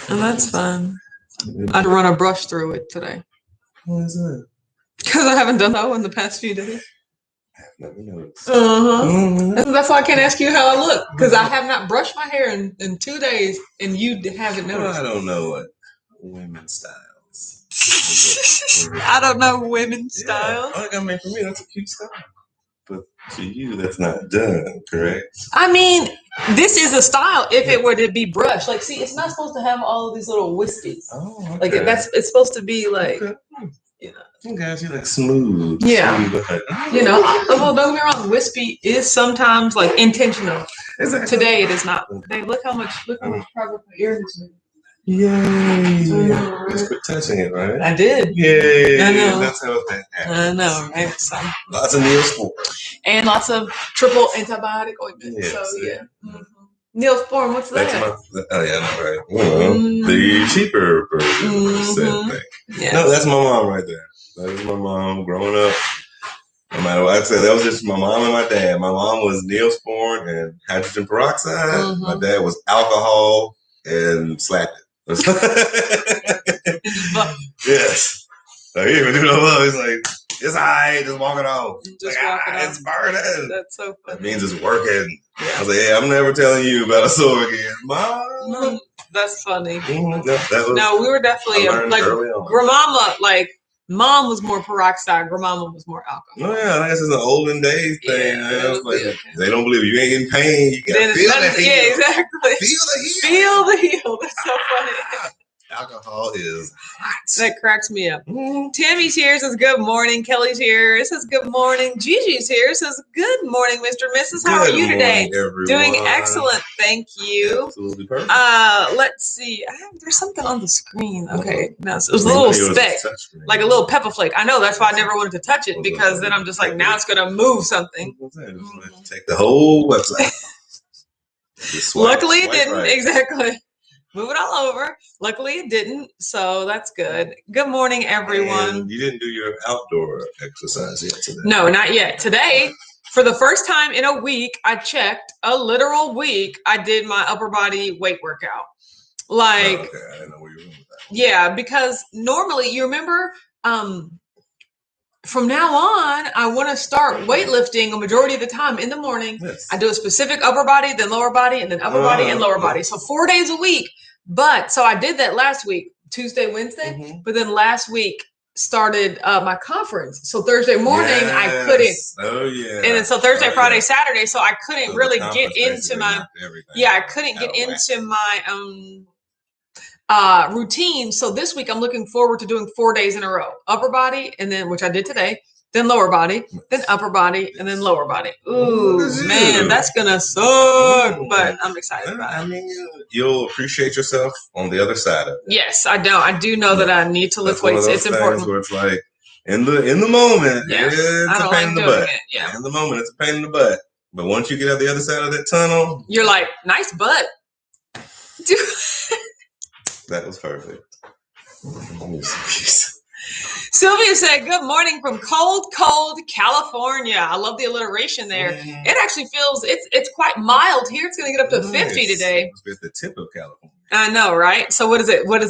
And that's fun. I'd run a brush through it today. What is that? Because I haven't done that one the past few days. Never noticed. That's why I can't ask you how I look, because I have not brushed my hair in 2 days, and you haven't noticed. I don't know what women's styles. I don't know women's styles. I mean, for me, that's a cute style. But to you, that's not done, correct? I mean, this is a style if it were to be brushed. Like, see, it's not supposed to have all of these little wispies. Oh, okay. Like, it's supposed to be like, you know. You guys, you like smooth. Yeah. Smooth. You know, well, don't get me wrong, wispy is sometimes like intentional. Exactly. Today it is not. Hey, look how much progress my earrings made. Yay! Just quit touching it, right? I did. Yay! I know. That's how that happens. I know, right? So, lots of Neosporin. And lots of triple antibiotic ointment. Yes, so, yeah. Mm-hmm. Neosporin, what's that? Oh, yeah, no, right. Well, the cheaper version said thing. Yes. No, that's my mom right there. That is my mom growing up. No matter what I said, that was just my mom and my dad. My mom was Neosporin and hydrogen peroxide. My dad was alcohol and slapped it. Yes. So he even do no love. He's like, it's all right, just walk it off. It's burning. That's so funny. That means it's working. Yeah. I was like, I'm never telling you about a sore again. Mom. That's funny. That was, no, we were definitely like grandmama, like mom was more peroxide, grandmama was more alcohol. Oh yeah, that's just an olden days thing. Yeah, like, they don't believe you ain't in pain. You gotta feel the heel. Yeah, exactly. Feel the heel. Feel the heel. That's so funny. Alcohol is hot. That cracks me up. Tammy's here, says good morning. Kelly's here, it says good morning. Gigi's here, says good morning, Mr. and Mrs. How are you today? Everyone. Doing excellent, thank you. Absolutely perfect. Let's see. There's something on the screen. Okay, no, so it was a little speck, like a little pepper flake. I know, that's why I never wanted to touch it, because then I'm just like, now it's gonna move something. Take the whole website. Luckily, it didn't. Right. Exactly. Move it all over. Luckily, it didn't. So that's good. Good morning, everyone. And you didn't do your outdoor exercise yet today. No, not yet. Today, for the first time in a week, I checked a literal week. I did my upper body weight workout. Like, okay. I didn't know where you were going with that. Yeah, because normally, you remember, from now on, I want to start weightlifting a majority of the time in the morning. Yes. I do a specific upper body, then lower body, and then upper body and lower body. So 4 days a week. But so I did that last week, Tuesday, Wednesday. But then last week started my conference. So Thursday morning, I couldn't. Oh, yeah. And then so Thursday, Friday, Saturday. So I couldn't really get into my. Yeah, I couldn't get into my routine. So this week I'm looking forward to doing 4 days in a row. Upper body, and then, which I did today, then lower body, then upper body, and then lower body. Ooh, man, that's gonna suck. But I'm excited about it. I mean, you'll appreciate yourself on the other side of it. Yes, I know. I do know that I need to lift weights. It's important. Where it's like in the moment, it's a pain in the butt. Yeah. In the moment, it's a pain in the butt. But once you get out the other side of that tunnel, you're like, nice butt. Dude. That was perfect. Sylvia said, good morning from cold California. I love the alliteration there. It actually feels, it's quite mild here. It's going to get up to 50 today. It's the tip of California. I know, right? So what is it? What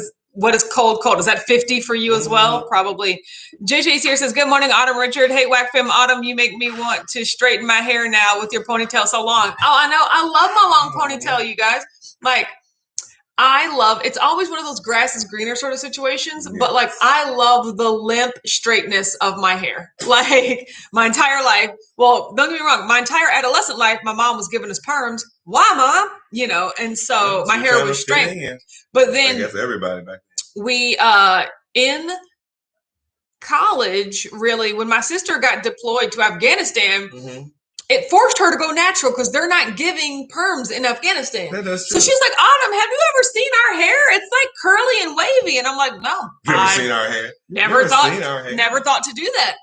is cold? Is that 50 for you as well? Probably. JJ's here, says, good morning, Autumn Richard. Hey, Whack Femme Autumn, you make me want to straighten my hair now with your ponytail so long. Oh, I know. I love my long ponytail, you guys. Like, it's always one of those grass is greener sort of situations, but like, I love the limp straightness of my hair. Like my entire life. Well, don't get me wrong. My entire adolescent life, my mom was giving us perms. Why, Mom? You know, and so my hair was straight. But then I guess everybody back then. We, in college, really, when my sister got deployed to Afghanistan, it forced her to go natural because they're not giving perms in Afghanistan. So she's like, Autumn, have you ever seen our hair? It's like curly and wavy. And I'm like, no. Never seen our hair. Never thought to do that.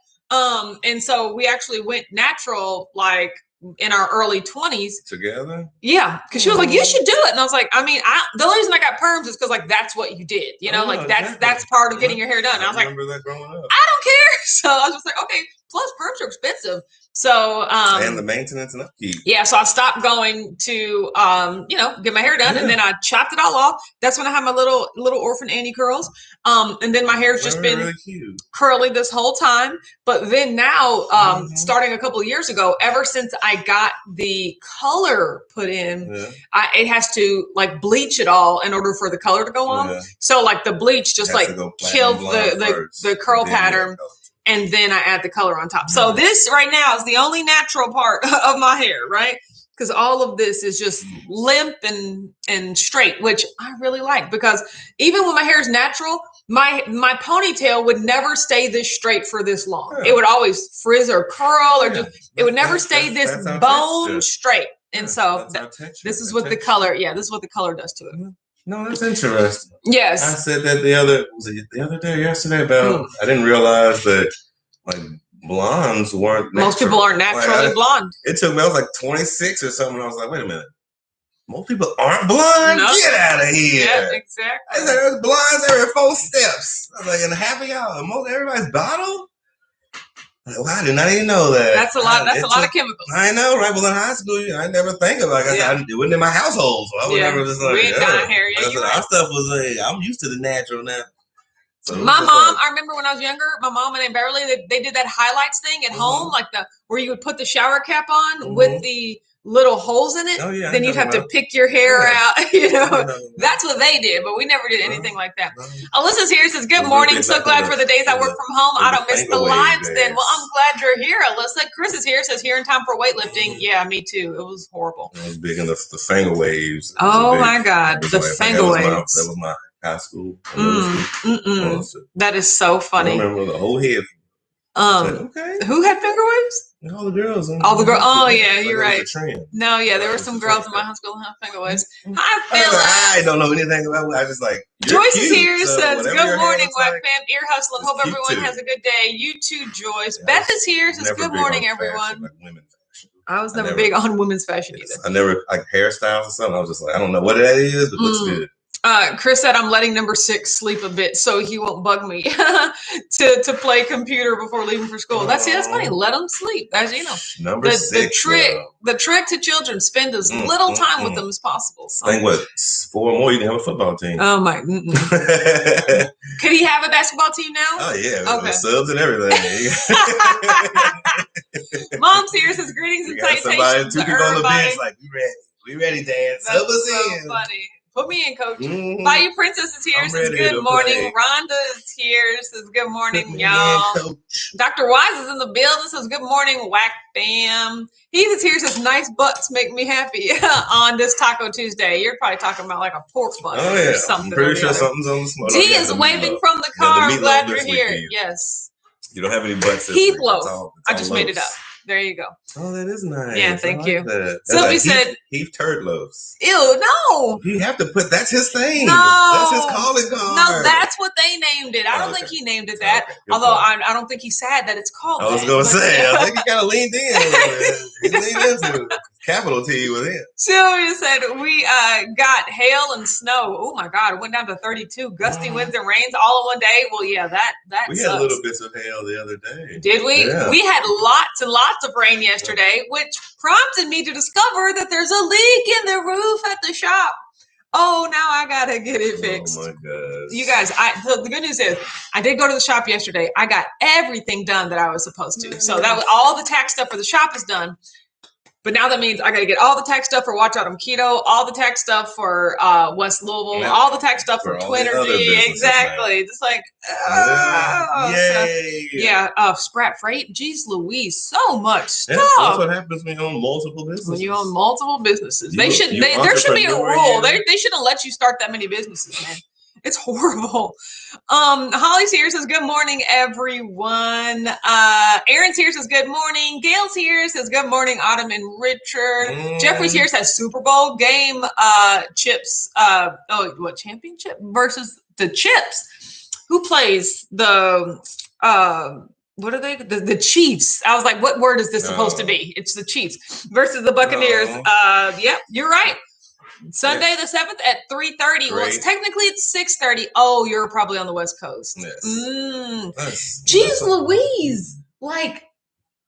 And so we actually went natural, like in our early 20s. Together? Yeah. Because she was like, you should do it. And I was like, I mean, the only reason I got perms is because like that's what you did. You know, that's part of getting your hair done. And I was like, remember that growing up. I don't care. So I was just like, okay, Plus, perms are expensive. So, and the maintenance and upkeep. Yeah, so I stopped going to, get my hair done, and then I chopped it all off. That's when I had my little orphan Annie curls. And then my hair's just been really curly this whole time. But then now, starting a couple of years ago, ever since I got the color put in, it has to like bleach it all in order for the color to go on. Yeah. So like the bleach just like killed the curl pattern. And then I add the color on top. So this right now is the only natural part of my hair, right? Because all of this is just limp and straight, which I really like, because even when my hair is natural, my ponytail would never stay this straight for this long. It would always frizz or curl or it would never stay this bone straight. And so this is what the color, this is what the color does to it. No, that's interesting. Yes. I said that yesterday about, I didn't realize that like blondes weren't natural. Most people aren't naturally blonde. It took me, I was like 26 or something. I was like, wait a minute. Most people aren't blonde? No. Get out of here. Yeah, exactly. I said, there's blondes every 4 steps. I was like, and half of y'all, everybody's bottle? Like, well, I did not even know that. That's a lot. That's a lot of chemicals. I know, right? Well, in high school, I never think about it. It wasn't in my household, so I would never just like. We ain't dying hair. Our stuff was like, I'm used to the natural now. So my mom, I remember when I was younger, my mom and Aunt Beverly, they did that highlights thing at home, like where you would put the shower cap on with the little holes in it. Oh, yeah, then you'd have to pick your hair out. That's what they did, but we never did anything like that. Alyssa's here, says, good morning. So glad for the days I work from home. I don't miss the lives then. Well, I'm glad you're here, Alyssa. Chris is here, says, here in time for weightlifting. Yeah, me too. It was horrible. I was big in the finger waves. Oh, my God. The finger waves. That was my high school. That is so funny. I remember the whole head. Who had finger waves? All the girls. All the girls. Oh, yeah, you're right. No, there were some girls in my high school who had finger waves. Hi, Phil. I don't know anything about it. I just like. Joyce is here. Says, good morning, Wack Fam. Ear hustling. Hope everyone has a good day. You too, Joyce. Beth is here. Says, good morning, everyone. I was never big on women's fashion either. I never like hairstyles or something. I was just like, I don't know what that is, but it looks good. Chris said, I'm letting number 6 sleep a bit so he won't bug me to play computer before leaving for school. That's funny. Let him sleep. As you know, number 6. The trick to children, spend as little time with them as possible. So. I think 4 more, you can have a football team. Oh my. Could he have a basketball team now? Oh yeah. Okay. With subs and everything. Mom's here, says greetings and salutations. 2 people on the bench like, we ready, Dad. Sub us in. Funny. Put me in, Coach. Bayou Princess is here. Says good morning. Rhonda is here. Says good morning, y'all. Dr. Wise is in the building. Says good morning, Whack Bam. Heath is here. Says nice butts make me happy on this Taco Tuesday. You're probably talking about like a pork butt or something. I'm pretty sure something's on the smoke. D is waving from the car. I'm glad you're here. Yes. You don't have any butts. Heath loaf. I just made it up. There you go. Oh, that is nice. Yeah, thank you. Sylvie said, Heath turd loaves. Ew, no. You have to put, that's his thing. No. That's his calling card. No, that's what they named it. I don't think he named it that. Although I don't think he's sad that it's called that. I was going to say, I think he kind of leaned in. He leaned into it. Capital T with it. Sylvia said, we got hail and snow. Oh my God, it went down to 32. Gusty winds and rains all in one day. Well, yeah, that we sucks. had a little bits of hail the other day. Did we? Yeah. We had lots and lots of rain yesterday, which prompted me to discover that there's a leak in the roof at the shop. Oh, now I gotta get it fixed. Oh my God. You guys, the good news is I did go to the shop yesterday. I got everything done that I was supposed to. So that was all the tax stuff for the shop is done. But now that means I got to get all the tax stuff for Watch Out, I'm Keto, all the tax stuff for West Louisville, all the tax stuff for Twinergy. Exactly. Just like, Sprat Freight. Jeez Louise, so much stuff. That's what happens when you own multiple businesses. When you own multiple businesses. There should be a rule. They shouldn't let you start that many businesses, man. It's horrible. Holly's here, says good morning, everyone. Aaron's here, says good morning. Gail's here, says good morning, Autumn and Richard. Jeffrey's here, says Super Bowl game chips. Championship versus the Chips. Who plays the what are they? The Chiefs. I was like, what word is this supposed to be? It's the Chiefs versus the Buccaneers. Yep, you're right. Sunday the 7th at 3:30. Well, technically it's 6:30. Oh, you're probably on the West Coast. Yes. Jeez Louise. Like,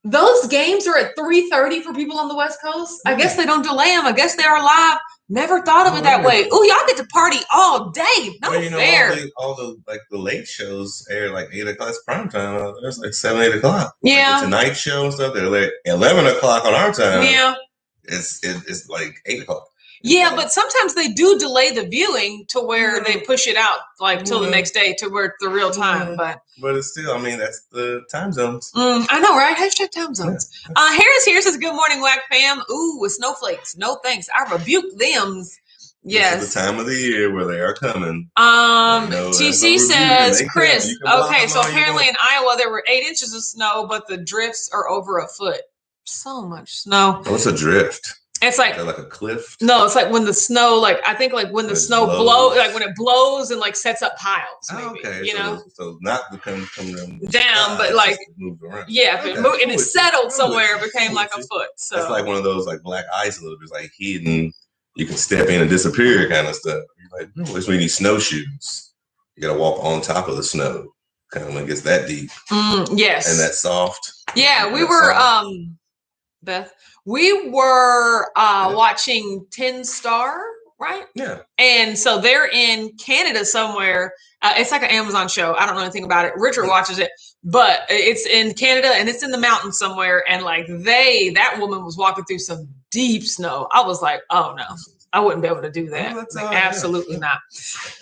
Those games are at 3:30 for people on the West Coast. I guess they don't delay them. I guess they are live. Never thought of it that way. Ooh, y'all get to party all day. No fair. All the the late shows air like 8 o'clock. It's prime time. There's like 7, 8 o'clock. Yeah. Like the Tonight Show and stuff. They're like 11 o'clock on our time. Yeah. It's like 8 o'clock. Yeah, but sometimes they do delay the viewing to where they push it out like till the next day to where it's the real time. But it's still, I mean, that's the time zones. I know, right? Hashtag time zones. Harris here says, good morning, Whack fam. Ooh, with snowflakes. No thanks. I rebuke them. Yes. This is the time of the year where they are coming. TC says, Chris, okay, so apparently in Iowa there were 8 inches of snow, but the drifts are over a foot. So much snow. What's a drift? It's like a cliff. No, it's like when the snow, like I think, like when the snow blows, like when it blows and like sets up piles. Maybe, okay, so not the come down, but like moved around. Yeah, okay. And it settled somewhere, it became like a foot. So it's like one of those like black ice, a little bit like hidden. You can step in and disappear, kind of stuff. You're like, that's when you need snowshoes. You got to walk on top of the snow, kind of when it gets that deep. Yes, and that's soft. Yeah, we were Beth. We were watching 10 Star, right? Yeah. And so they're in Canada somewhere. It's like an Amazon show. I don't know anything about it. Richard watches it, but it's in Canada and it's in the mountains somewhere. And like that woman was walking through some deep snow. I was like, oh no. I wouldn't be able to do that. Absolutely not.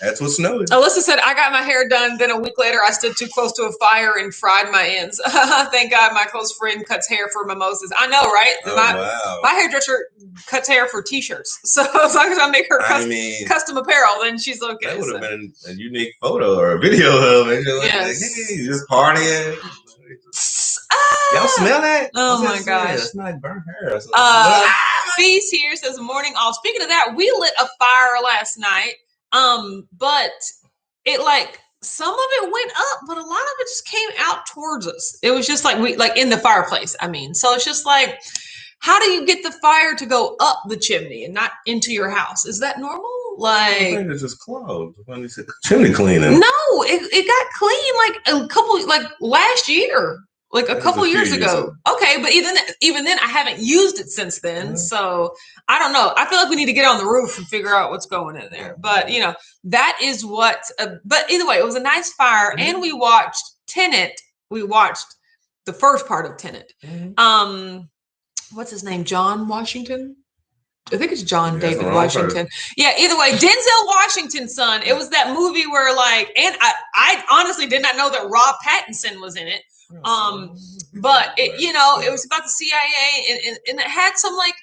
That's what snow is. Alyssa said, I got my hair done. Then a week later, I stood too close to a fire and fried my ends. Thank God my close friend cuts hair for mimosas. I know, right? My hairdresser cuts hair for T-shirts. So as long as I make her custom apparel, then she's okay. That would have been a unique photo or a video of it. Yes. Hey, just partying. Y'all smell that? Oh my gosh. It's not burnt hair. Feast here says, morning all. Speaking of that, we lit a fire last night. But it like some of it went up, but a lot of it just came out towards us. It was just like we like in the fireplace. I mean, so it's just like, how do you get the fire to go up the chimney and not into your house? Is that normal? Like, I think it's just clogged when you said chimney cleaning. No, it got clean like a couple, like last year. Like a couple years ago. Okay, but even then, I haven't used it since then. Mm-hmm. So I don't know. I feel like we need to get on the roof and figure out what's going in there. But that is what. But either way, it was a nice fire, and we watched Tenet. We watched the first part of Tenet. Mm-hmm. What's his name? John Washington. I think it's John David Washington. Yeah, either way, Denzel Washington's son. It was that movie where and I honestly did not know that Rob Pattinson was in it. But it was about the CIA and it had some like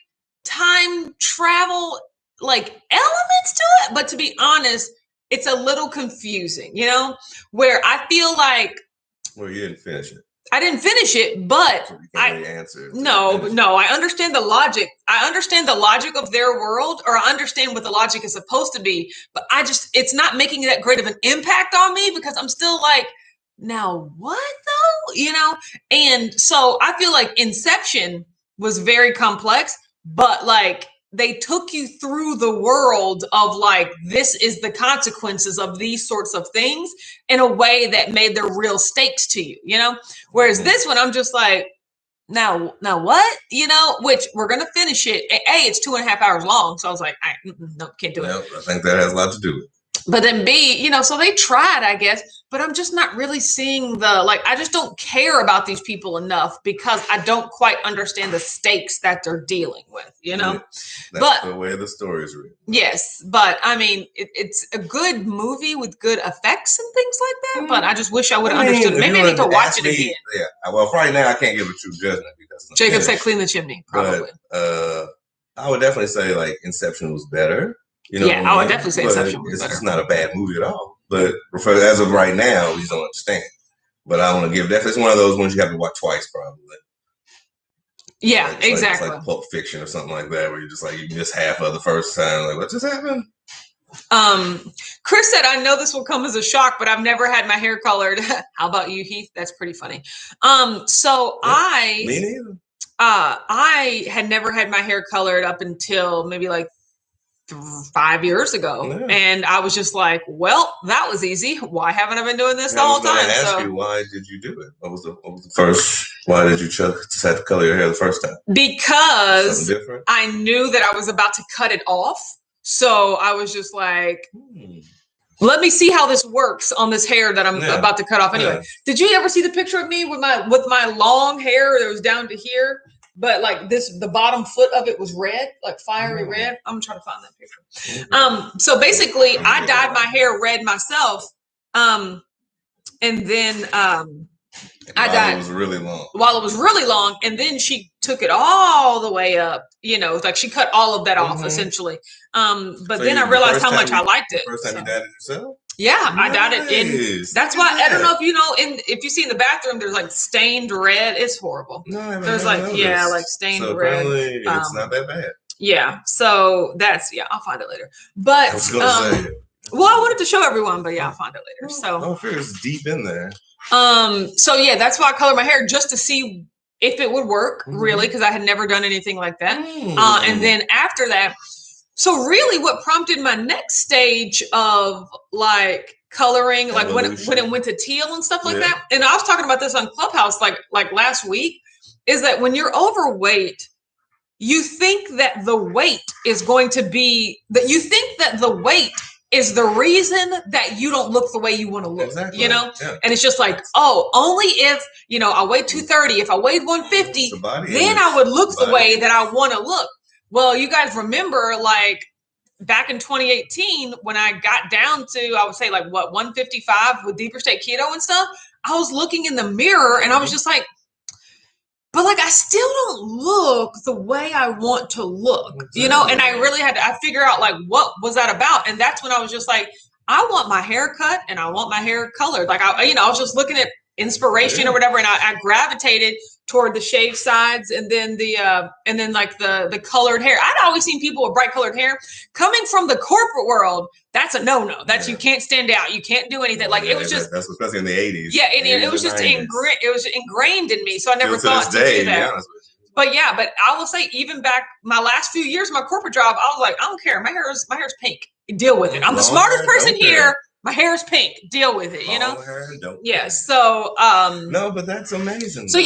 time travel like elements to it. But to be honest, it's a little confusing, where I feel like. Well, you didn't finish it. I didn't finish it, but I understand the logic. I understand the logic of their world, or I understand what the logic is supposed to be, but it's not making that great of an impact on me because I'm still like, now what though? And so I feel like Inception was very complex, but like they took you through the world of like, this is the consequences of these sorts of things in a way that made the real stakes to you, whereas this one, I'm just like, now what, which we're going to finish it. It's 2.5 hours long. So I was like, no, can't do it. I think that has a lot to do with it. But then B, so they tried, I guess, but I'm just not really seeing I just don't care about these people enough because I don't quite understand the stakes that they're dealing with, That's the way the story is written. Yes, but I mean, it's a good movie with good effects and things like that, but I just wish I would have understood. Maybe I need to watch it again. Yeah, well, right now I can't give a true judgment because Jacob said clean the chimney, probably. But, I would definitely say like Inception was better. I would definitely say Inception was better. It's not a bad movie at all. But as of right now, we just don't understand. But I want to give definitely, it's one of those ones you have to watch twice, probably. Yeah, exactly. It's like Pulp Fiction or something like that, where you're just like, you miss half of the first time. Like, what just happened? Chris said, I know this will come as a shock, but I've never had my hair colored. How about you, Heath? That's pretty funny. Me neither. I had never had my hair colored up until maybe like 5 years ago. Yeah. And I was just like, well, that was easy. Why haven't I been doing this the whole time? I was going to ask you, why did you do it? What was the first, why did you decide to color your hair the first time? Because I knew that I was about to cut it off. So I was just like, let me see how this works on this hair that I'm about to cut off anyway. Yeah. Did you ever see the picture of me with my long hair that was down to here? But like the bottom foot of it was red, like fiery red. I'm trying to find that picture. So basically I dyed my hair red myself. And then I dyed it was really long. While it was really long. And then she took it all the way up, like she cut all of that off essentially. But so then I realized how much I liked it. First time you dyed it yourself? Yeah, nice. I dyed it in. That's why I don't know if you know. If you see in the bathroom, there's like stained red. It's horrible. No, there's like like stained red. It's not that bad. Yeah, so I'll find it later. But I was gonna say it. Well, I wanted to show everyone, but I'll find it later. So I figure it's deep in there. So that's why I colored my hair, just to see if it would work really, because I had never done anything like that. And then after that. So really what prompted my next stage of like coloring, like when it went to teal and stuff like that. And I was talking about this on Clubhouse like last week, is that when you're overweight, you think that the weight is going to be the weight is the reason that you don't look the way you want to look, And it's just like, only if, I weigh 230, if I weighed 150, then I would look the way that I want to look. Well, you guys remember, like, back in 2018, when I got down to, I would say, like, 155 with Deeper State Keto and stuff, I was looking in the mirror, and I was just like, but, like, I still don't look the way I want to look, And I really had to figure out, like, what was that about? And that's when I was just like, I want my hair cut, and I want my hair colored. Like, I was just looking at inspiration or whatever, and I gravitated toward the shaved sides and then the colored hair. I'd always seen people with bright colored hair coming from the corporate world. That's a no-no. That's you can't stand out. You can't do anything. Like it was just that's especially in the 80s. Yeah, and it was just ingrained in me. So I never thought to do that. But I will say, even back my last few years of my corporate job, I was like, I don't care. My hair's pink. Deal with it. I'm the smartest person here. My hair is pink. Deal with it, So no, but that's amazing. So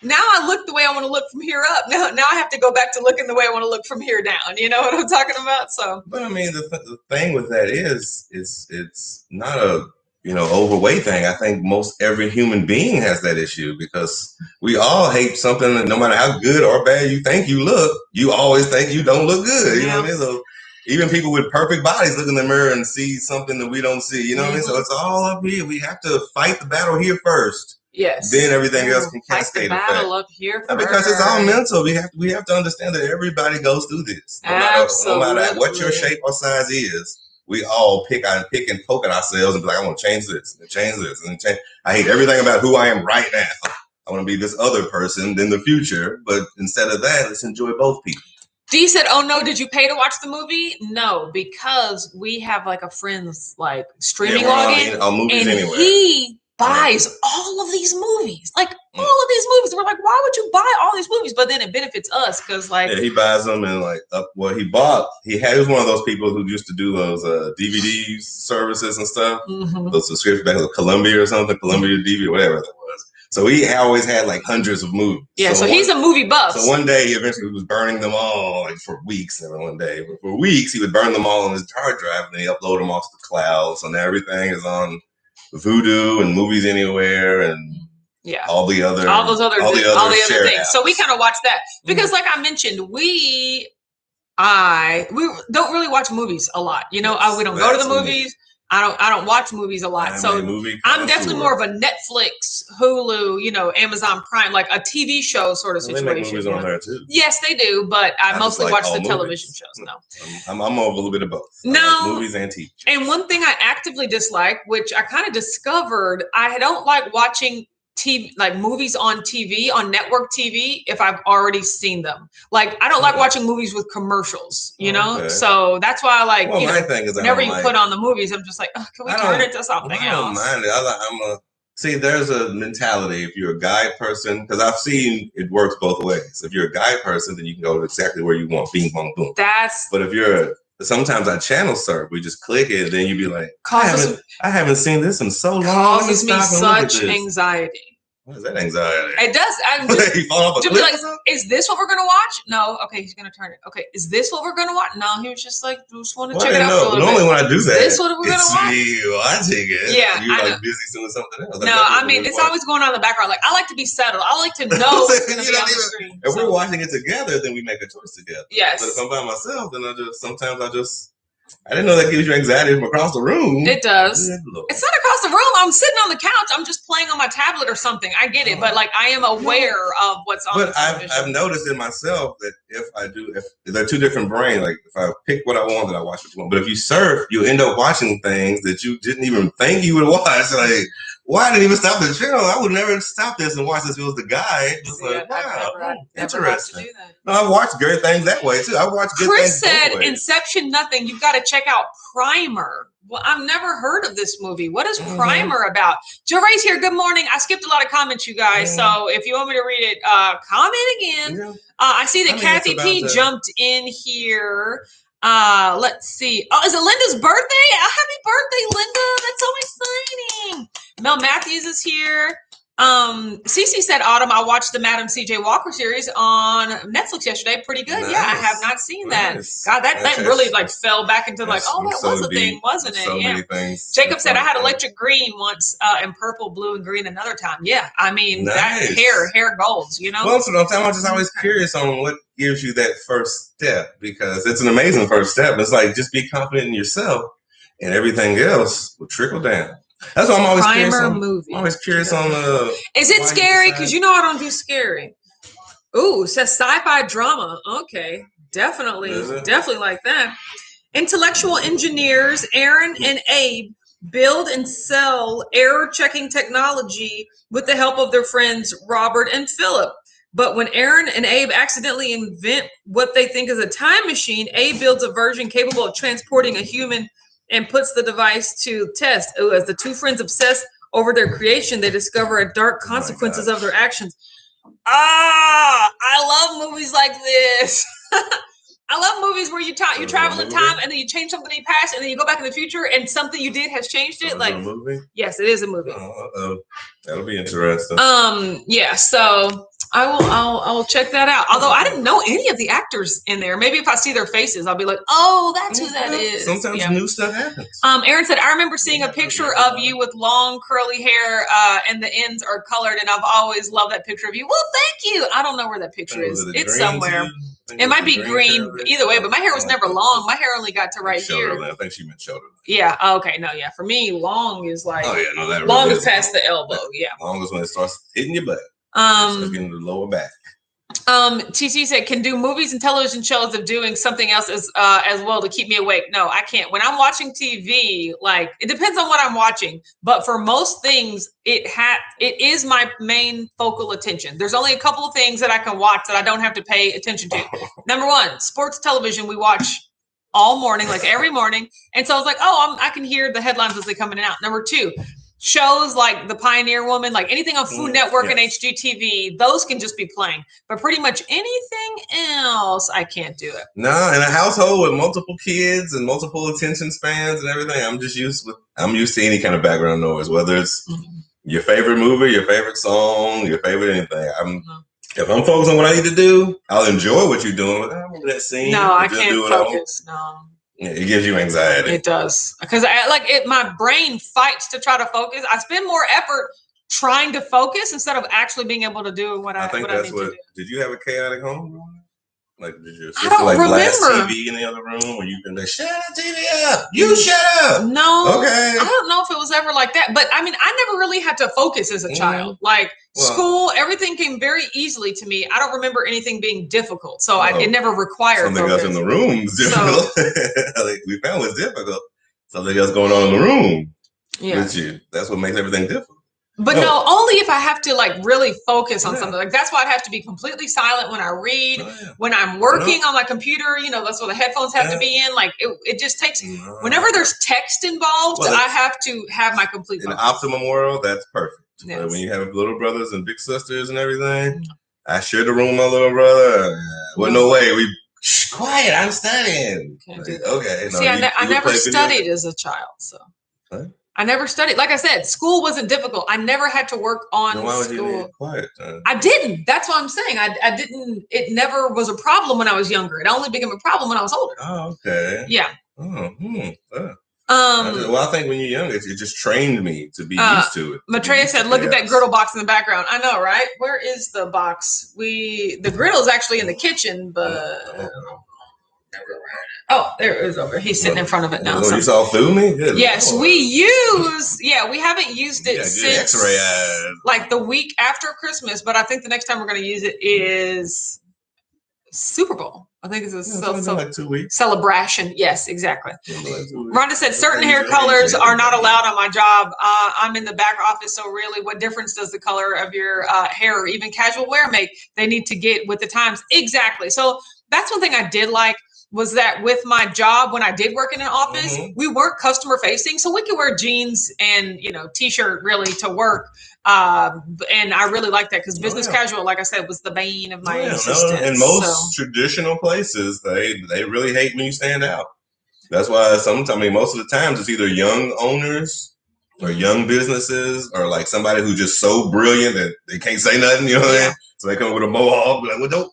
now I look the way I want to look from here up. Now I have to go back to looking the way I want to look from here down. You know what I'm talking about? So, but I mean, the thing with that is it's not a overweight thing. I think most every human being has that issue, because we all hate something that no matter how good or bad you think you look, you always think you don't look good. You know what I mean? So even people with perfect bodies look in the mirror and see something that we don't see. You know what I mean? So it's all up here. We have to fight the battle here first. Yes. Then everything else can cascade effect. Fight the battle up here first. Because it's all mental. We have to understand that everybody goes through this. No matter what your shape or size is, we all pick and poke at ourselves and be like, I want to change this and change this and change. I hate everything about who I am right now. I want to be this other person in the future. But instead of that, let's enjoy both people. Dee said, oh no, did you pay to watch the movie? No, because we have like a friend's like streaming login. Movies and anyway. He buys all of these movies. Like all of these movies. We're like, why would you buy all these movies? But then it benefits us because he buys them and like he was one of those people who used to do those DVD services and stuff. Those subscriptions back to Columbia or something, Columbia DVD, whatever that was. So he always had like hundreds of movies. Yeah, so he's a movie buff. So one day he eventually was burning them all, like for weeks. Never one day, but for weeks he would burn them all on his hard drive and then he upload them off to the cloud. So now everything is on Vudu and Movies Anywhere and all the other things. Apps. So we kind of watch that because, like I mentioned, we don't really watch movies a lot. We don't go to the movies. I don't watch movies a lot. I'm definitely more of a Netflix, Hulu, Amazon Prime, like a TV show sort of situation. They make movies on there too. Yes, they do, but I mostly watch the television shows. No, I'm more of a little bit of both. No, movies and TV. And one thing I actively dislike, which I kind of discovered, I don't like watching TV, like movies on TV, on network TV, if I've already seen them. Like, I don't like watching movies with commercials, So that's why I like, my thing is whenever you put on the movies, I'm just like, can we turn it to something else? I don't mind it. See, there's a mentality. If you're a guy person, because I've seen it works both ways. If you're a guy person, then you can go exactly where you want. Bing, bong, boom. But if you're sometimes I channel surf. We just click it, and then you be like, I haven't seen this in so long. Causes me such anxiety. What is that anxiety? It does. I'm just be like, is this what we're gonna watch? No. Okay, he's gonna turn it. Okay, is this what we're gonna watch? No, he was just like, just want to check it out. Normally when I do that, this what we're gonna watch? Me watching it. Yeah, you're like busy doing something else. No, I mean it's always going on in the background. Like I like to be settled. I like to know what's gonna be on the screen. If we're watching it together, then we make a choice together. Yes. But if I'm by myself, then I didn't know that gives you anxiety from across the room. It does. It's not across the room. I'm sitting on the couch. I'm just playing on my tablet or something. I get it, but like I am aware of what's on. But I've noticed in myself that if they're two different brains. Like if I pick what I want, then I watch what you want. But if you surf, you end up watching things that you didn't even think you would watch. Like, why didn't even stop the channel? I would never stop this and watch this. If it was the guy. Just like, wow, interesting. No, I've watched great things that way too. I've watched good Chris things. Chris said, Inception, nothing. You've got to check out Primer. Well, I've never heard of this movie. What is Primer about? Jeray's here. Good morning. I skipped a lot of comments, you guys. So if you want me to read it, comment again. I see that Kathy P jumped in here. Let's see. Oh, is it Linda's birthday? Happy birthday, Linda. That's so exciting. Mel Matthews is here. Cece said, Autumn, I watched the Madam CJ Walker series on Netflix yesterday. Pretty good. Nice. Yeah, I have not seen that. God, that really like fell back into like, that was a thing, wasn't it? Many things. Jacob said, I had electric green once and purple, blue, and green another time. Yeah, I mean, that hair golds, you know? Well, I'm just always curious on what gives you that first step, because it's an amazing first step. It's like, just be confident in yourself and everything else will trickle down. That's what I'm always curious on. Movie. I'm always curious on is it scary? Because you know I don't do scary. Ooh, it says sci-fi drama. Okay, definitely like that. Intellectual engineers Aaron and Abe build and sell error-checking technology with the help of their friends Robert and Philip. But when Aaron and Abe accidentally invent what they think is a time machine, Abe builds a version capable of transporting a human and puts the device to test. As the two friends obsess over their creation, they discover dark consequences of their actions. I love movies like this. I love movies where you travel in time and then you change something in the past and then you go back in the future and something you did has changed it. Like, a movie? Yes, it is a movie. That'll be interesting. Yeah. So I will check that out. Although I didn't know any of the actors in there. Maybe if I see their faces, I'll be like, oh, that's who that is. Sometimes new stuff happens. Aaron said, I remember seeing a picture of you with long curly hair and the ends are colored, and I've always loved that picture of you. Well, thank you. I don't know where that picture is. It's somewhere. It might be green either way, but my hair was never long. My hair only got to right here. I think she meant shoulder. Yeah. Okay. No. Yeah. For me, long is like. Oh yeah. No. That long is past the elbow. Yeah. Long is when it starts hitting your butt. Getting the lower back. TC said, can do movies and television shows of doing something else as well to keep me awake. No, I can't. When I'm watching TV, like it depends on what I'm watching, but for most things, it is my main focal attention. There's only a couple of things that I can watch that I don't have to pay attention to. Number one, sports television we watch all morning, like every morning, and so I was like, I can hear the headlines as they come in and out. Number two, shows like The Pioneer Woman, like anything on Food Network and HGTV, those can just be playing. But pretty much anything else, I can't do it. No, in a household with multiple kids and multiple attention spans and everything, I'm used to any kind of background noise, whether it's your favorite movie, your favorite song, your favorite anything. If I'm focused on what I need to do, I'll enjoy what you're doing. I remember that scene. No, I can't focus. No. It gives you anxiety. It does. Because my brain fights to try to focus. I spend more effort trying to focus instead of actually being able to do what I need to do. Did you have a chaotic home? Like, did your sister blast TV in the other room where you can like, shut the TV up? You shut up. No. Okay. I don't know if it was ever like that. But I mean, I never really had to focus as a child. Like school, everything came very easily to me. I don't remember anything being difficult. So it never required something else in the room is difficult. Like we found was difficult. Something else going on in the room with you. That's what makes everything difficult. But no, only if I have to like really focus on something. Like that's why I'd have to be completely silent when I read. When I'm working on my computer, that's where the headphones have to be in. Like it just takes. Whenever there's text involved, I have to have my complete focus. In the optimum world, that's perfect. Yes. When you have little brothers and big sisters and everything, I shared the room with my little brother. Well, no way. Quiet. I'm studying. Okay. See, I never studied as a child, so. Huh? I never studied. Like I said, school wasn't difficult. I never had to work on school. Why would you need quiet time? I didn't. That's what I'm saying. I didn't. It never was a problem when I was younger. It only became a problem when I was older. Oh, okay. Yeah. I think when you're younger, it just trained me to be used to it. Matreya said, "Look at that griddle box in the background." I know, right? Where is the box? The griddle is actually in the kitchen, but. Oh, there it is over. He's sitting in front of it now. You saw through me? Good yes, Lord. We haven't used it since like the week after Christmas, but I think the next time we're going to use it is Super Bowl. I think it's like 2 weeks. Celebration. Yes, exactly. Rhonda said certain hair colors are not allowed on my job. I'm in the back office, so really what difference does the color of your hair or even casual wear make? They need to get with the times. Exactly. So that's one thing I did like. Was that with my job when I did work in an office, we weren't customer facing, so we could wear jeans and t-shirt really to work, and I really like that because business casual, like I said, was the bane of my existence. In most traditional places, they really hate when you stand out. That's why most of the times it's either young owners or young businesses or like somebody who's just so brilliant that they can't say nothing. You know what I mean? So they come with a mohawk, like, well, don't.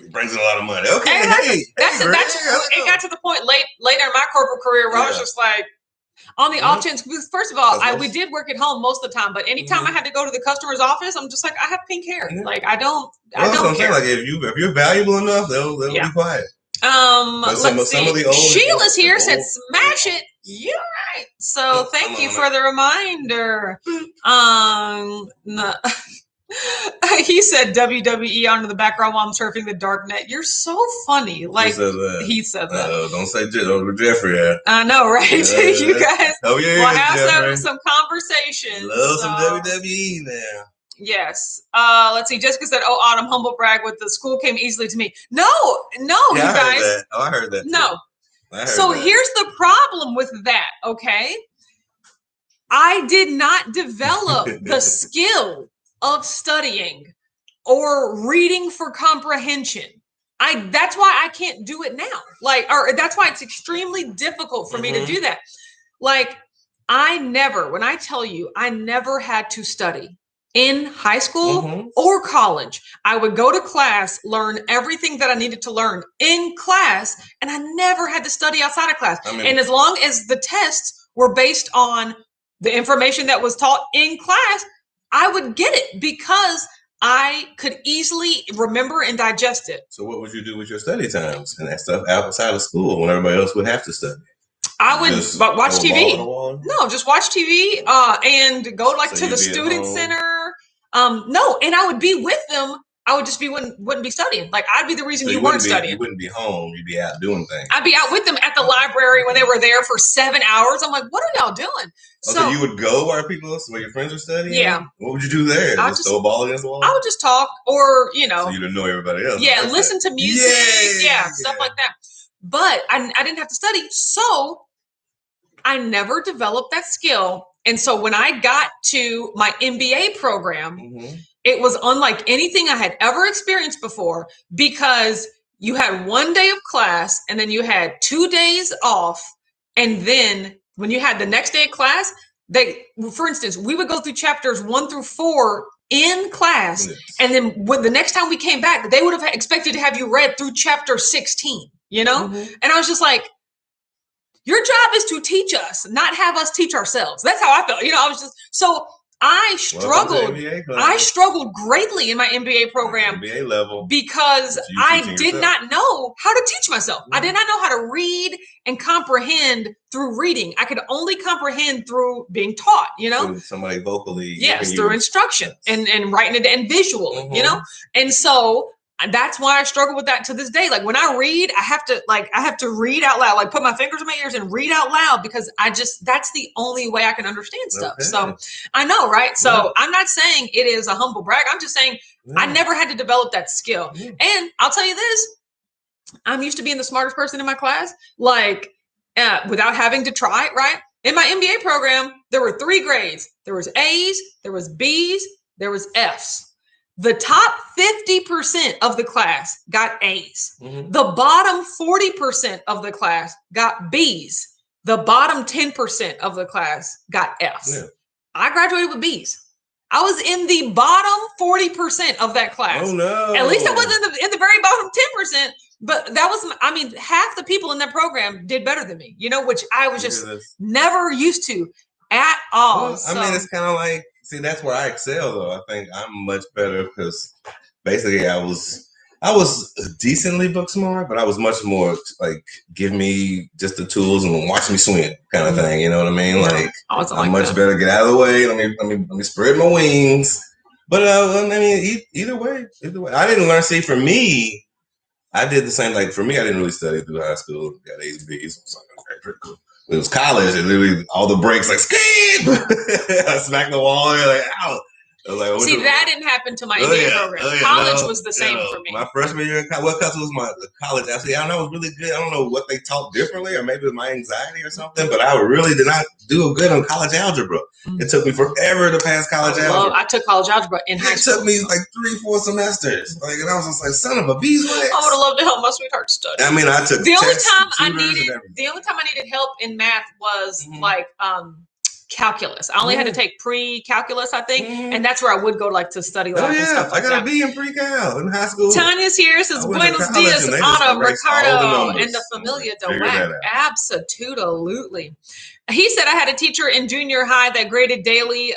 It brings in a lot of money. Okay, it got to the point later in my corporate career where I was just like, on the off chance, because first of all, we did work at home most of the time, but anytime I had to go to the customer's office, I'm just like, I have pink hair. Like I don't care. Like if you're valuable enough, they'll be quiet. Let's see. Sheila's here said, "Smash it." You're right. So thank you for the reminder. No. He said WWE onto the background while I'm surfing the dark net. You're so funny. Like he said that. Don't say Jeffrey. Yeah. I know, right? You guys will have some conversations. Love some WWE now. Yes. Let's see. Jessica said, "Oh, Autumn, humble brag with the school came easily to me." No, you guys. I heard that. No. So here's the problem with that. Okay, I did not develop the skill of studying or reading for comprehension. That's why I can't do it now. That's why it's extremely difficult for me to do that. Like when I tell you, I never had to study in high school or college. I would go to class, learn everything that I needed to learn in class, and I never had to study outside of class. And as long as the tests were based on the information that was taught in class, I would get it because I could easily remember and digest it. So what would you do with your study times and that stuff outside of school when everybody else would have to study? I would watch TV. No, just watch TV and go to the student center. No, and I would be with them. I would just wouldn't be studying. Like I'd be the reason you weren't studying. You wouldn't be home. You'd be out doing things. I'd be out with them at the library when they were there for 7 hours. I'm like, what are y'all doing? So you would go where your friends are studying? Yeah. What would you do there? Just throw a ball against the wall? I would just talk or, So you didn't know everybody else. Yeah, listen to music. Yeah, stuff like that. But I didn't have to study. So I never developed that skill. And so when I got to my MBA program, it was unlike anything I had ever experienced before because you had 1 day of class and then you had 2 days off. And then when you had the next day of class, for instance, we would go through chapters 1 through 4 in class. And then when the next time we came back, they would have expected to have you read through chapter 16, And I was just like, your job is to teach us, not have us teach ourselves. That's how I felt. I was just so I struggled. I struggled greatly in my MBA program MBA level because I did not know how to teach myself. I did not know how to read and comprehend through reading. I could only comprehend through being taught, Through somebody vocally. Yes, through instruction and writing it and visually, And so that's why I struggle with that to this day. Like when I read, I have to read out loud, like put my fingers in my ears and read out loud because that's the only way I can understand stuff. Okay. So I know, right? So I'm not saying it is a humble brag. I'm just saying I never had to develop that skill. And I'll tell you this, I'm used to being the smartest person in my class, like without having to try, right? In my MBA program, there were 3 grades. There was A's, there was B's, there was F's. The top 50% of the class got A's. The bottom 40% of the class got B's. The bottom 10% of the class got F's. Yeah. I graduated with B's. I was in the bottom 40% of that class. Oh no! At least I wasn't in the very bottom 10%. But that was, I mean, half the people in that program did better than me. You know, which I was just never used to at all. Well, I mean, it's kind of like. See, that's where I excel, though. I think I'm much better because basically I was decently book smart, but I was much more like give me just the tools and watch me swim kind of thing. You know what I mean? Like I'm much better. Get out of the way. Let me spread my wings. But I mean, either way, I didn't learn. See, for me, I did the same. Like for me, I didn't really study through high school. Got A's, B's. So pretty cool. It was college, and literally all the breaks like skip. I smacked the wall. And like, ow. I was like, see, that didn't happen to my MBA program. College was the same for me. My freshman year in college, because it was my college. Actually, I don't know, it was really good. I don't know what they taught differently, or maybe it was my anxiety or something. But I really did not do good on college algebra. It took me forever to pass college algebra. I took college algebra in high school. It took me like 3-4 semesters. Like, and I was just like, son of a beeswax. I would have loved to help my sweetheart study. I mean, I took the only time I needed help in math was like calculus. I only had to take pre-calculus, I think, and that's where I would go like to study lab and stuff like I got a B in pre-cal in high school. Tanya's here, says Buenos dias, Autumn, Ricardo, and the Familia de Wack. Absolutely. He said, I had a teacher in junior high that graded daily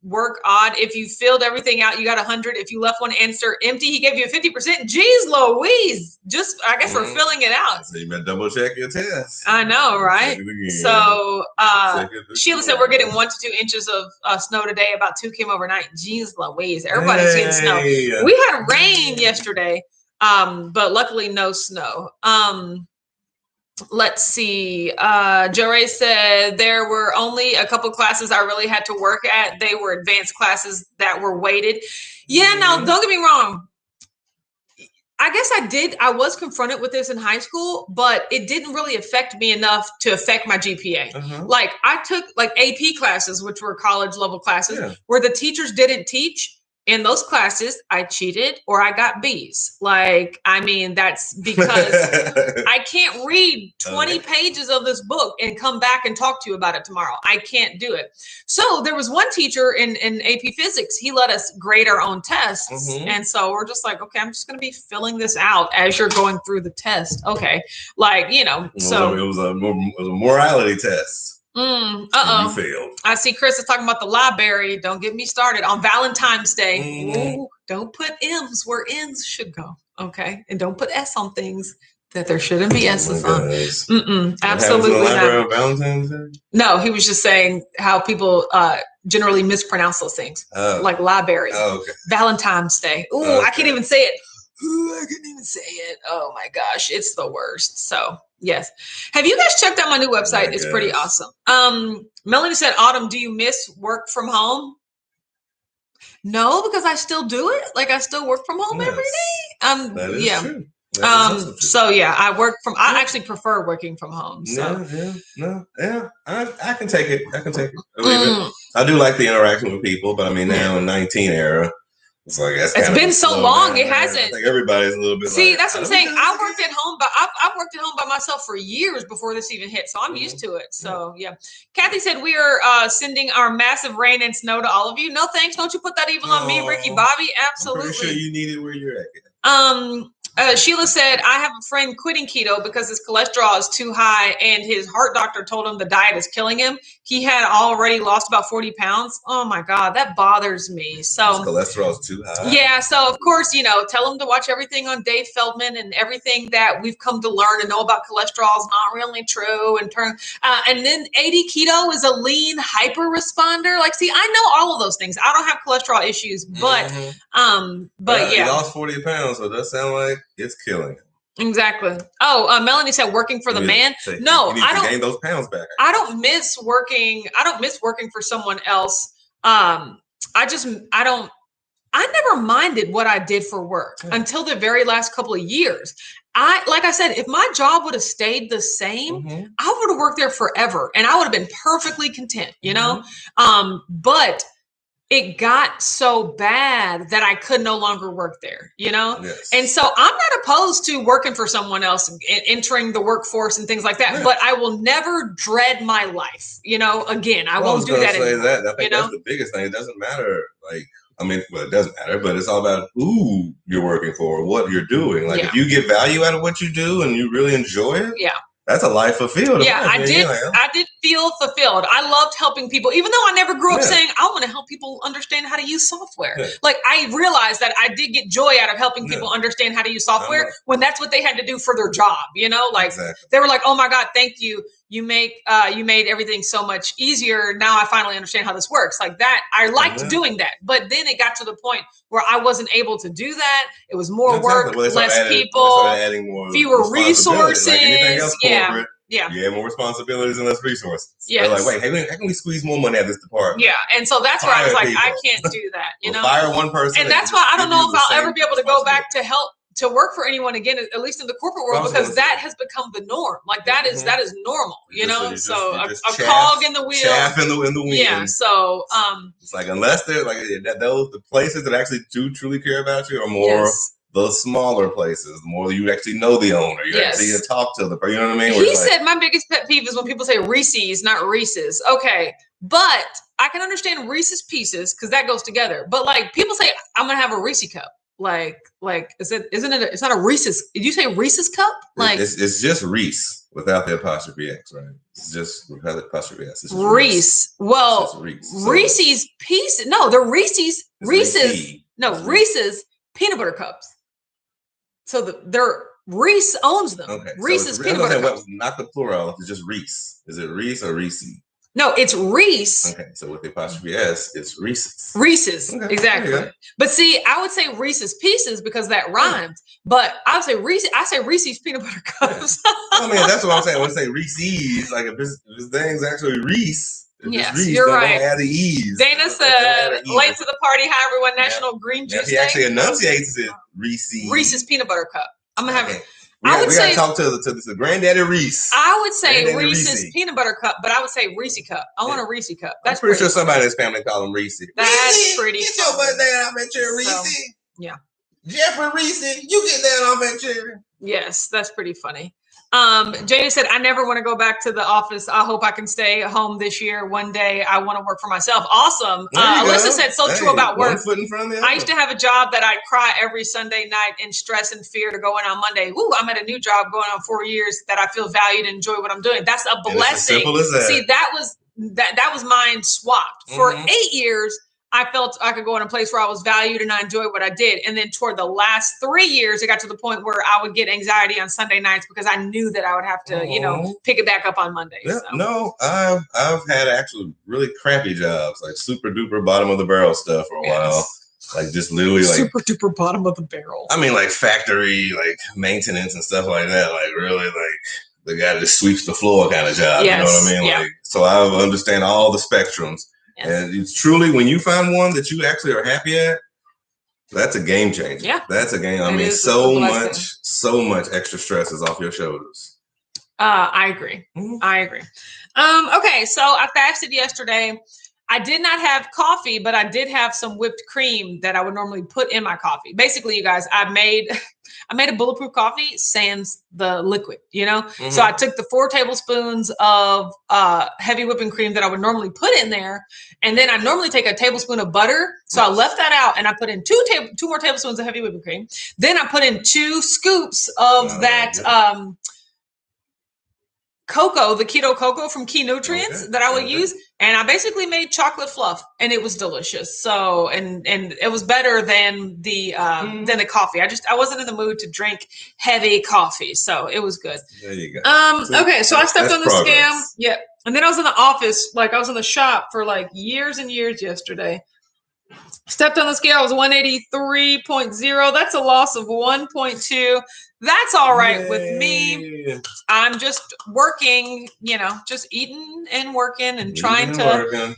work odd. If you filled everything out, you got 100. If you left one answer empty, he gave you a 50%. Jeez Louise. Just, I guess, for filling it out. So you better double check your test. I know, right? So Sheila said, we're getting 1 to 2 inches of snow today. About 2 came overnight. Jeez Louise. Everybody's getting snow. We had rain yesterday, but luckily no snow. Let's see. Joe Ray said there were only a couple classes I really had to work at. They were advanced classes that were weighted. Yeah, no, don't get me wrong. I guess I was confronted with this in high school, but it didn't really affect me enough to affect my GPA. Like I took like AP classes, which were college level classes where the teachers didn't teach. In those classes, I cheated or I got B's. Like, I mean, that's because I can't read 20 pages of this book and come back and talk to you about it tomorrow. I can't do it. So there was one teacher in AP Physics. He let us grade our own tests. And so we're just like, okay, I'm just going to be filling this out as you're going through the test. Okay. Like, you know, so. It was a morality test. You failed. I see Chris is talking about the library. Don't get me started on Valentine's Day. Ooh, don't put M's where N's should go. Okay. And don't put S on things that there shouldn't be S's on. Absolutely not. On Valentine's Day? No, he was just saying how people generally mispronounce those things. Like library. Valentine's Day. Ooh, I can't even say it. Ooh, I couldn't even say it. Oh my gosh, it's the worst. So yes. Have you guys checked out my new website? It's pretty awesome. Melanie said, Autumn, do you miss work from home? No, because I still do it. Like I still work from home every day. That is true. So yeah, I actually prefer working from home. So I can take it. I do like the interaction with people, but I mean now in 19 era. It's like it's been so long. It hasn't. I think everybody's a little bit. See, that's what I'm saying. I worked at home, but I've worked at home by myself for years before this even hit. So I'm used to it. So yeah. Kathy said we are sending our massive rain and snow to all of you. No thanks. Don't you put that evil on me, Ricky Bobby. Absolutely. I'm pretty sure you need it where you're at. Sheila said, I have a friend quitting keto because his cholesterol is too high and his heart doctor told him the diet is killing him. He had already lost about 40 pounds. Oh my God, that bothers me. So his cholesterol is too high. Yeah. So of course, tell him to watch everything on Dave Feldman, and everything that we've come to learn and know about cholesterol is not really true. And then 80 keto is a lean hyper responder. Like, see, I know all of those things. I don't have cholesterol issues, but He lost 40 pounds, so it does sound like it's killing him. Exactly. Oh, Melanie said working for the man. No, I don't gain those pounds back. I don't miss working. I don't miss working for someone else. I never minded what I did for work until the very last couple of years. Like I said, if my job would have stayed the same, I would have worked there forever and I would have been perfectly content, but it got so bad that I could no longer work there, Yes. And so I'm not opposed to working for someone else and entering the workforce and things like that, but I will never dread my life, again, I won't do that anymore. I think that's the biggest thing. It doesn't matter. It doesn't matter, but it's all about who you're working for, what you're doing. If you get value out of what you do and you really enjoy it, that's a life fulfilled. Yeah, I did feel fulfilled. I loved helping people, even though I never grew up saying, I want to help people understand how to use software. Yeah. I realized that I did get joy out of helping people understand how to use software when that's what they had to do for their job, Exactly. They were like, oh my God, thank you. You made everything so much easier. Now I finally understand how this works. Like that, I liked doing that. But then it got to the point where I wasn't able to do that. It was more work, less people, fewer resources. Like anything else corporate, you have more responsibilities and less resources. They're like, wait, how can we squeeze more money out of this department? Yeah, and so that's where I was like, I can't do that. Fire one person, and that's why I don't know if I'll ever be able to go back to help to work for anyone again, at least in the corporate world, because that has become the norm. That is normal, So a cog in the wheel, chaff in the wind. Yeah. So it's like, unless they're the places that actually do truly care about you are more the smaller places, the more you actually know the owner, you actually talk to the person. You know what I mean? He said my biggest pet peeve is when people say Reese's, not Reese's. Okay, but I can understand Reese's Pieces because that goes together. But people say I'm gonna have a Reese cup. Isn't it? It's not a Reese's. Did you say Reese's cup? It's just Reese without the apostrophe X, right? It's just without the apostrophe S. It's Reese. Well, Reese. So Reese's Pieces. No, they're Reese's. Reese's. No, Reese's peanut butter cups. So they're Reese owns them. Okay. Reese's peanut butter cups. Not the plural. It's just Reese. Is it Reese or Reese? No, it's Reese. Okay, so with the apostrophe S, it's Reese's. Reese's, exactly. But see, I would say Reese's Pieces because that rhymes. But I would say Reese. I say Reese's peanut butter cups. That's what I'm saying. When I say Reese's, if this thing's actually Reese. Yes, Reese, you're right. Add the E's. Dana said, "Late to the party. Hi everyone. National Green Juice Day." He actually enunciates it. Reese's peanut butter cup. I'm gonna have it. We gotta talk to the granddaddy Reese. I would say Reese's peanut butter cup, but I would say Reese cup. I want a Reese cup. That's pretty sure somebody in his family call him Reese. That's pretty. Get your butt down off that chair, Reese. Jeffrey Reese, you get down off that chair. Yes, that's pretty funny. Jada said, I never want to go back to the office. I hope I can stay at home this year. One day I want to work for myself. Awesome. Alyssa said, true about work. I used to have a job that I'd cry every Sunday night in stress and fear to go in on Monday. Woo, I'm at a new job going on 4 years that I feel valued and enjoy what I'm doing. That's a blessing. Simple as that. See, that was mine swapped. For 8 years, I felt I could go in a place where I was valued and I enjoyed what I did. And then toward the last 3 years, it got to the point where I would get anxiety on Sunday nights because I knew that I would have to, pick it back up on Monday. Yeah, so. No, I've had actually really crappy jobs, like super duper bottom of the barrel stuff for a while. Just literally super duper bottom of the barrel. I mean, factory, maintenance and stuff like that. Really the guy that just sweeps the floor kind of job. Yes. You know what I mean? Yeah. So I understand all the spectrums. Yes. And it's truly, when you find one that you actually are happy at, that's a game changer. Yeah. That's a game. I mean, so much extra stress is off your shoulders. I agree. I agree. Okay. So I fasted yesterday. I did not have coffee, but I did have some whipped cream that I would normally put in my coffee. Basically, you guys, I made a bulletproof coffee sans the liquid, Mm-hmm. So I took the 4 tablespoons of heavy whipping cream that I would normally put in there. And then I normally take a tablespoon of butter. So I left that out and I put in 2 more tablespoons of heavy whipping cream. Then I put in 2 scoops of cocoa, the keto cocoa from Key Nutrients that I would use. And I basically made chocolate fluff and it was delicious. So, and it was better than the coffee. I wasn't in the mood to drink heavy coffee. So it was good. There you go. Okay. So I stepped on the scam. Yeah. And then I was in the office, I was in the shop for years and years yesterday. Stepped on the scale, I was 183.0. That's a loss of 1.2. That's all right with me. I'm just working, just eating and working and trying to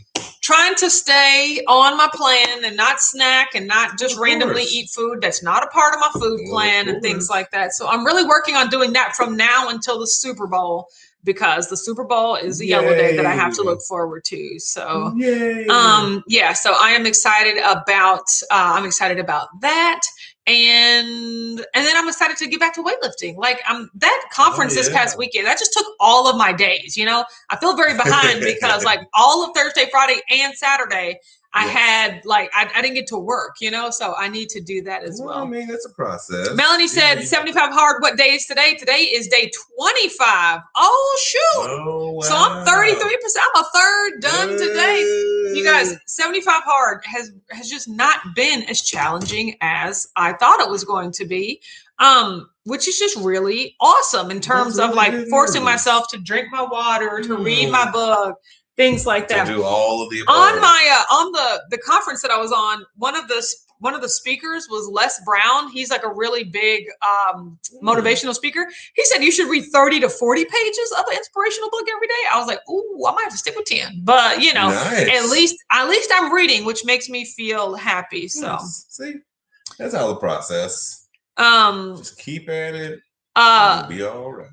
stay on my plan and not snack and not just randomly eat food that's not a part of my food plan and things like that. So I'm really working on doing that from now until the Super Bowl, because the Super Bowl is a yellow day that I have to look forward to. So, so I am excited about that. And then I'm excited to get back to weightlifting. That conference this past weekend, that just took all of my days. I feel very behind because all of Thursday, Friday, and Saturday, I had I didn't get to work, so I need to do that as well. I mean, it's a process. Melanie said 75 hard. What day is today? Today is day 25. Oh, shoot. Oh, wow. So I'm 33%. I'm a third done today. You guys, 75 hard has just not been as challenging as I thought it was going to be. Which is just really awesome in terms of forcing myself to drink my water, to read my book, things like that. To do all of the above. On the conference that I was on, one of the speakers was Les Brown. He's a really big motivational speaker. He said you should read 30 to 40 pages of an inspirational book every day. I was like, ooh, I might have to stick with 10. But nice. at least I'm reading, which makes me feel happy. So see, that's how the process. Just keep at it. You'll be all right.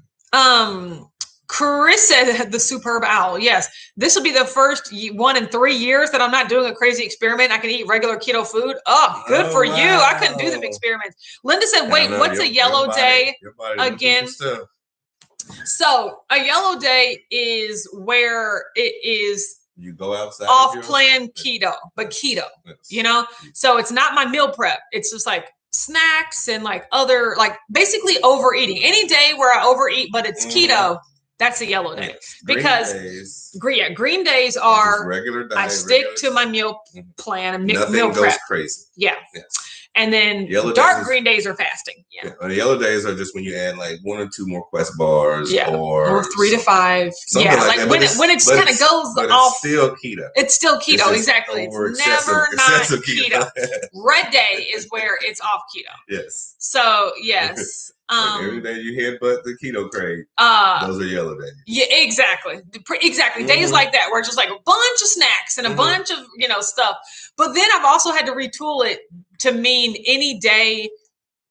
Chris said the superb owl. Yes, this will be the first 1 in 3 years that I'm not doing a crazy experiment. I can eat regular keto food. Oh, good for you. I couldn't do the experiments. Linda said, wait, what's a yellow day again? So a yellow day is where it is you go outside off-plan keto, but keto, So it's not my meal prep. It's just snacks and other, basically overeating. Any day where I overeat, but it's keto, that's a yellow day. Because green days are regular diet. I stick to my meal plan and meal prep. Nothing goes crazy. Yeah. Yes. And then green days are fasting. Yeah. The yellow days are just when you add 1 or 2 more Quest bars, or 3 to 5. That. when it kind of goes off. It's still keto. It's still keto, exactly. It's never not keto. Red day is where it's off keto. Yes. So yes. Every day you headbutt the keto crave. Those are yellow days. Yeah, exactly. Days like that where it's just a bunch of snacks and a bunch of stuff. But then I've also had to retool it to mean any day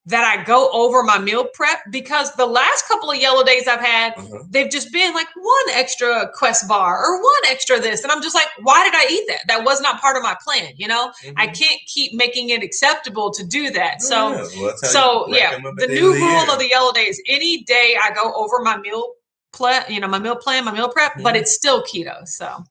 that I go over my meal prep, because the last couple of yellow days I've had, they've just been 1 extra Quest bar or 1 extra this. And I'm just why did I eat that? That was not part of my plan. I can't keep making it acceptable to do that. So, the new rule of the yellow day is any day I go over my meal plan, my meal prep, but it's still keto. So,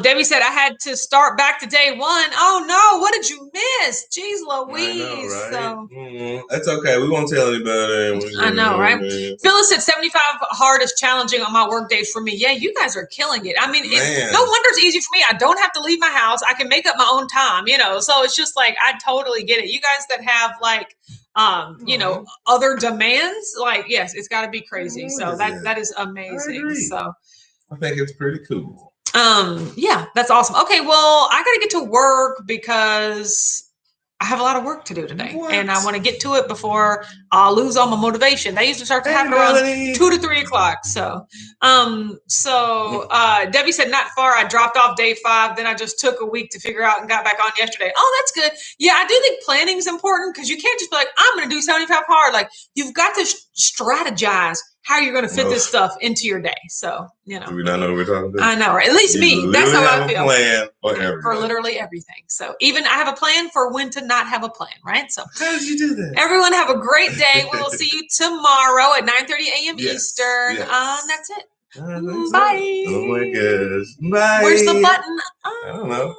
Debbie said I had to start back to day 1. Oh no, what did you miss? Jeez Louise. I know, right? So that's okay. We won't tell anybody. I know, right? Phyllis said 75 hard is challenging on my work days for me. Yeah, you guys are killing it. I mean, no wonder it's easy for me. I don't have to leave my house. I can make up my own time, so it's just I totally get it. You guys that have other demands, yes, it's got to be crazy. So that is amazing. So I think it's pretty cool. Yeah, that's awesome. Okay, well, I got to get to work because I have a lot of work to do today, and I want to get to it before I lose all my motivation. They usually start to happen around 2 to 3 o'clock. So, Debbie said not far. I dropped off day 5. Then I just took a week to figure out and got back on yesterday. Oh, that's good. Yeah, I do think planning is important, because you can't just be I'm going to do 75 hard. You've got to strategize how you're going to fit this stuff into your day. So, you know. Do we not know what we're talking about? I know, right? At least me. That's how I feel. Plan for everything. For literally everything. So even I have a plan for when to not have a plan, right? So how did you do that? Everyone have a great day. We will see you tomorrow at 9:30 a.m. Eastern. Yes. That's it. Bye. Bye. Oh my gosh. Bye. Where's the button? I don't know.